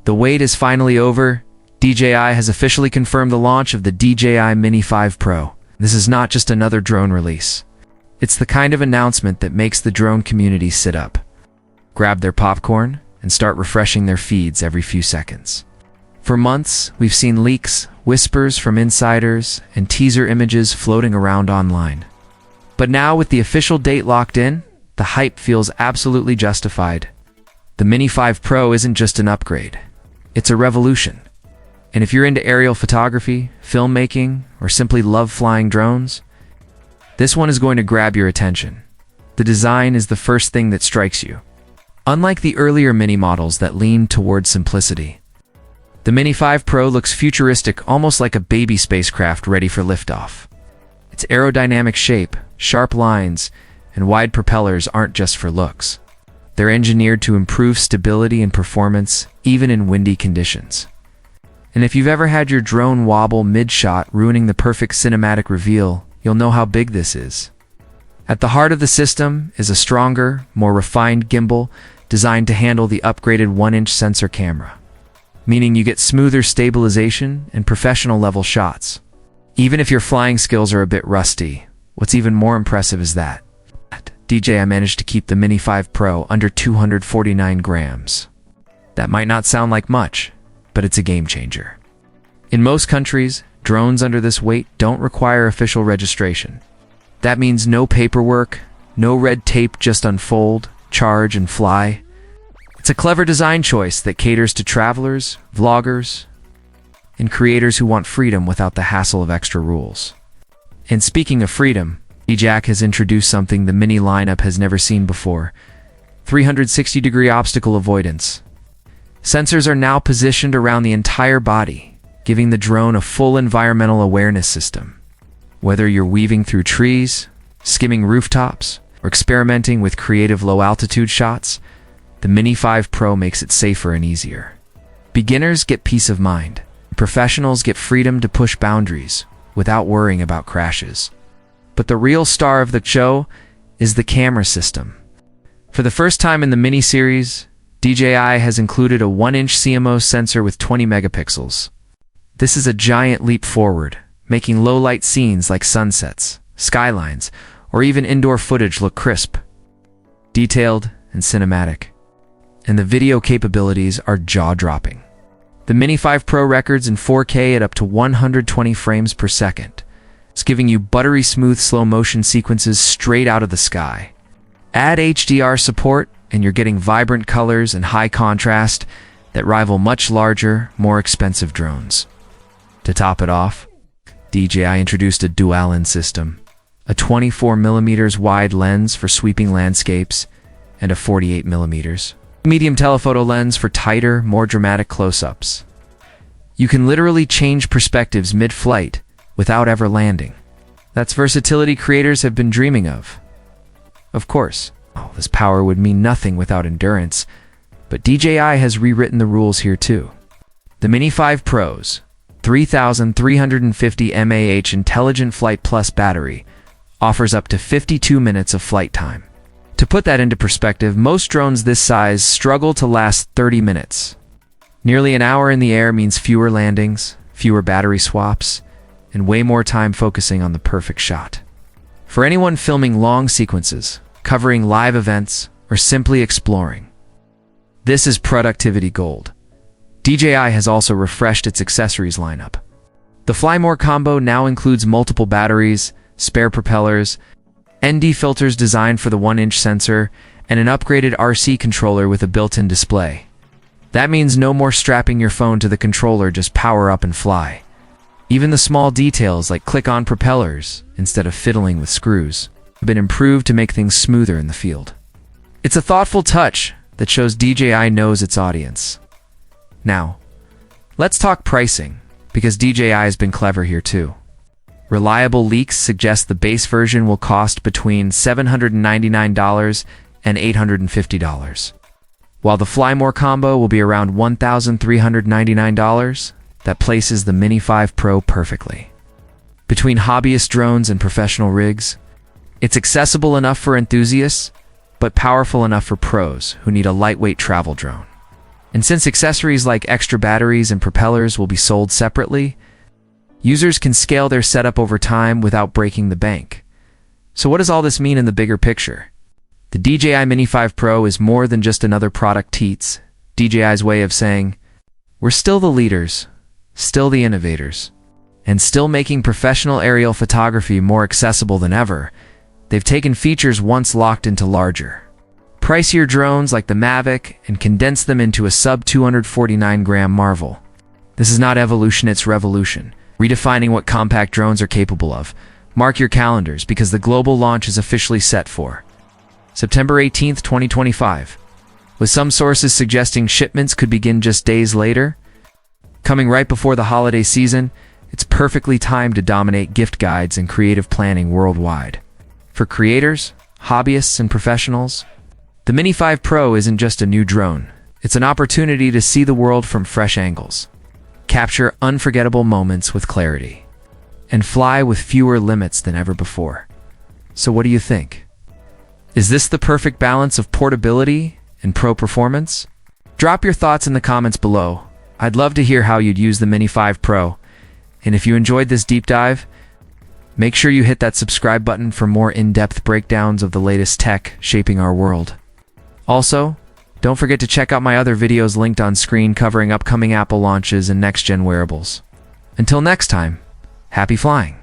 The wait is finally over. DJI has officially confirmed the launch of the DJI Mini 5 Pro. This is not just another drone release. It's the kind of announcement that makes the drone community sit up, grab their popcorn, and start refreshing their feeds every few seconds. For months, we've seen leaks, whispers from insiders, and teaser images floating around online. But now, with the official date locked in, the hype feels absolutely justified. The Mini 5 Pro isn't just an upgrade. It's a revolution. And if you're into aerial photography, filmmaking, or simply love flying drones, this one is going to grab your attention. The design is the first thing that strikes you. Unlike the earlier Mini models that leaned towards simplicity, the Mini 5 Pro looks futuristic, almost like a baby spacecraft ready for liftoff. Its aerodynamic shape, sharp lines, and wide propellers aren't just for looks. They're engineered to improve stability and performance, even in windy conditions. And if you've ever had your drone wobble mid-shot, ruining the perfect cinematic reveal, you'll know how big this is. At the heart of the system is a stronger, more refined gimbal designed to handle the upgraded 1-inch sensor camera, meaning you get smoother stabilization and professional-level shots. Even if your flying skills are a bit rusty, what's even more impressive is that DJI managed to keep the Mini 5 Pro under 249 grams. That might not sound like much, but it's a game changer. In most countries, drones under this weight don't require official registration. That means no paperwork, no red tape, just unfold, charge, and fly. It's a clever design choice that caters to travelers, vloggers, and creators who want freedom without the hassle of extra rules. And speaking of freedom, DJI has introduced something the Mini lineup has never seen before: 360-degree obstacle avoidance. Sensors are now positioned around the entire body, giving the drone a full environmental awareness system. Whether you're weaving through trees, skimming rooftops, or experimenting with creative low-altitude shots, the Mini 5 Pro makes it safer and easier. Beginners get peace of mind. Professionals get freedom to push boundaries without worrying about crashes. But the real star of the show is the camera system. For the first time in the Mini series, DJI has included a 1-inch CMOS sensor with 20 megapixels. This is a giant leap forward, making low-light scenes like sunsets, skylines, or even indoor footage look crisp, detailed, and cinematic. And the video capabilities are jaw-dropping. The Mini 5 Pro records in 4K at up to 120 frames per second. It's giving you buttery smooth slow-motion sequences straight out of the sky. Add HDR support, and you're getting vibrant colors and high contrast that rival much larger, more expensive drones. To top it off, DJI introduced a dual-lens system, a 24mm wide lens for sweeping landscapes, and a 48mm medium telephoto lens for tighter, more dramatic close-ups. You can literally change perspectives mid-flight without ever landing. That's versatility creators have been dreaming of. Of course, this power would mean nothing without endurance, but DJI has rewritten the rules here too. The Mini 5 Pro's 3,350 mAh Intelligent Flight Plus battery offers up to 52 minutes of flight time. To put that into perspective, most drones this size struggle to last 30 minutes. Nearly an hour in the air means fewer landings, fewer battery swaps, and way more time focusing on the perfect shot. For anyone filming long sequences, covering live events, or simply exploring, this is productivity gold. DJI has also refreshed its accessories lineup. The Fly More combo now includes multiple batteries, spare propellers, ND filters designed for the 1-inch sensor, and an upgraded RC controller with a built-in display. That means no more strapping your phone to the controller, just power up and fly. Even the small details like click-on propellers, instead of fiddling with screws, have been improved to make things smoother in the field. It's a thoughtful touch that shows DJI knows its audience. Now, let's talk pricing, because DJI has been clever here too. Reliable leaks suggest the base version will cost between $799 and $850, while the Fly More combo will be around $1,399. That places the Mini 5 Pro perfectly. Between hobbyist drones and professional rigs, it's accessible enough for enthusiasts, but powerful enough for pros who need a lightweight travel drone. And since accessories like extra batteries and propellers will be sold separately, users can scale their setup over time without breaking the bank. So what does all this mean in the bigger picture? The DJI Mini 5 Pro is more than just another product teats. DJI's way of saying, we're still the leaders, still the innovators, and still making professional aerial photography more accessible than ever. They've taken features once locked into larger, pricier drones like the Mavic and condensed them into a sub-249-gram marvel. This is not evolution, it's revolution, redefining what compact drones are capable of. Mark your calendars because the global launch is officially set for September 18th, 2025, with some sources suggesting shipments could begin just days later. Coming right before the holiday season, it's perfectly timed to dominate gift guides and creative planning worldwide. For creators, hobbyists, and professionals, the Mini 5 Pro isn't just a new drone. It's an opportunity to see the world from fresh angles, capture unforgettable moments with clarity, and fly with fewer limits than ever before. So what do you think? Is this the perfect balance of portability and pro performance? Drop your thoughts in the comments below. I'd love to hear how you'd use the Mini 5 Pro. And if you enjoyed this deep dive, make sure you hit that subscribe button for more in-depth breakdowns of the latest tech shaping our world. Also, don't forget to check out my other videos linked on screen covering upcoming Apple launches and next-gen wearables. Until next time, happy flying!